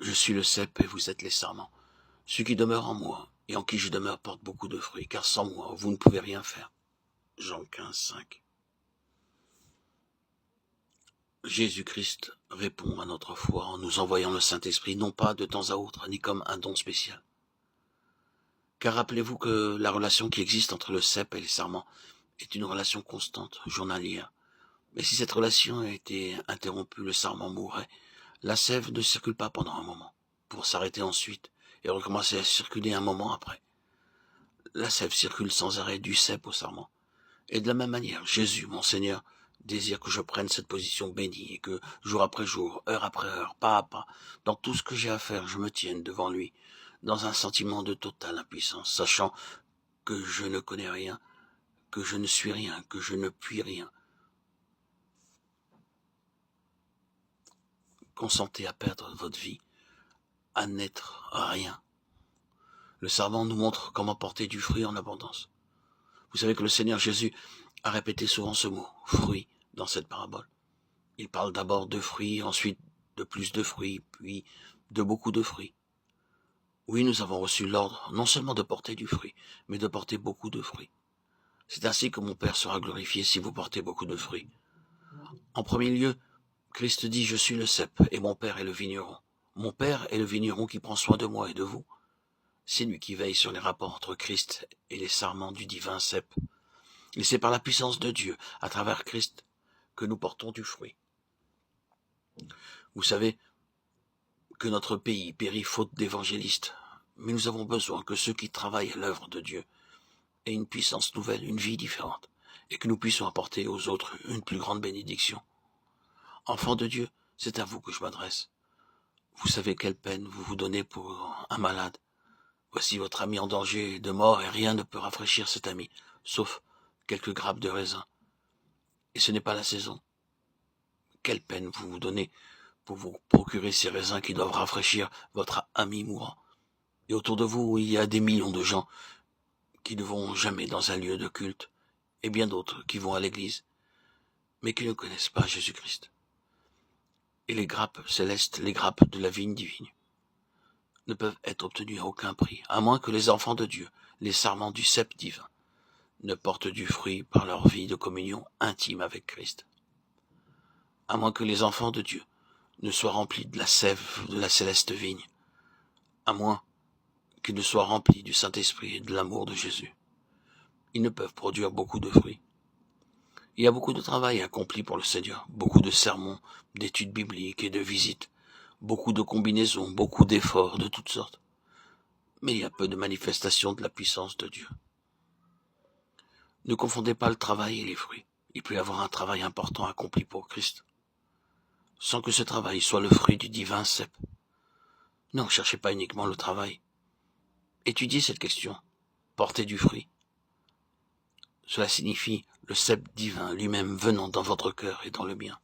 Je suis le cep et vous êtes les sarments. Celui qui demeure en moi et en qui je demeure porte beaucoup de fruits, car sans moi, vous ne pouvez rien faire. Jean 15, 5. Jésus-Christ répond à notre foi en nous envoyant le Saint-Esprit, non pas de temps à autre, ni comme un don spécial. Car rappelez-vous que la relation qui existe entre le cep et les sarments est une relation constante, journalière. Mais si cette relation a été interrompue, le sarment mourrait. La sève ne circule pas pendant un moment, pour s'arrêter ensuite et recommencer à circuler un moment après. La sève circule sans arrêt du cep au sarment. Et de la même manière, Jésus, mon Seigneur, désire que je prenne cette position bénie et que, jour après jour, heure après heure, pas à pas, dans tout ce que j'ai à faire, je me tienne devant lui, dans un sentiment de totale impuissance, sachant que je ne connais rien, que je ne suis rien, que je ne puis rien. Consentez à perdre votre vie, à n'être rien. Le sarment nous montre comment porter du fruit en abondance. Vous savez que le Seigneur Jésus a répété souvent ce mot, fruit, dans cette parabole. Il parle d'abord de fruits, ensuite de plus de fruits, puis de beaucoup de fruits. Oui, nous avons reçu l'ordre non seulement de porter du fruit, mais de porter beaucoup de fruits. C'est ainsi que mon Père sera glorifié si vous portez beaucoup de fruits. En premier lieu, Christ dit « Je suis le cep et mon Père est le vigneron ». Mon Père est le vigneron qui prend soin de moi et de vous. C'est lui qui veille sur les rapports entre Christ et les sarments du divin cep. Et c'est par la puissance de Dieu, à travers Christ, que nous portons du fruit. Vous savez que notre pays périt faute d'évangélistes, mais nous avons besoin que ceux qui travaillent à l'œuvre de Dieu aient une puissance nouvelle, une vie différente, et que nous puissions apporter aux autres une plus grande bénédiction. Enfants de Dieu, c'est à vous que je m'adresse. Vous savez quelle peine vous vous donnez pour un malade. Voici votre ami en danger de mort et rien ne peut rafraîchir cet ami, sauf quelques grappes de raisin. Et ce n'est pas la saison. Quelle peine vous vous donnez pour vous procurer ces raisins qui doivent rafraîchir votre ami mourant. Et autour de vous, il y a des millions de gens qui ne vont jamais dans un lieu de culte, et bien d'autres qui vont à l'église, mais qui ne connaissent pas Jésus-Christ. Et les grappes célestes, les grappes de la vigne divine, ne peuvent être obtenues à aucun prix, à moins que les enfants de Dieu, les sarments du cep divin, ne portent du fruit par leur vie de communion intime avec Christ. À moins que les enfants de Dieu ne soient remplis de la sève de la céleste vigne, à moins qu'ils ne soient remplis du Saint-Esprit et de l'amour de Jésus. Ils ne peuvent produire beaucoup de fruits. Il y a beaucoup de travail accompli pour le Seigneur, beaucoup de sermons, d'études bibliques et de visites, beaucoup de combinaisons, beaucoup d'efforts de toutes sortes. Mais il y a peu de manifestations de la puissance de Dieu. Ne confondez pas le travail et les fruits. Il peut y avoir un travail important accompli pour Christ, sans que ce travail soit le fruit du divin cep. Ne recherchez pas uniquement le travail. Étudiez cette question. Portez du fruit. Cela signifie le cep divin lui-même venant dans votre cœur et dans le mien.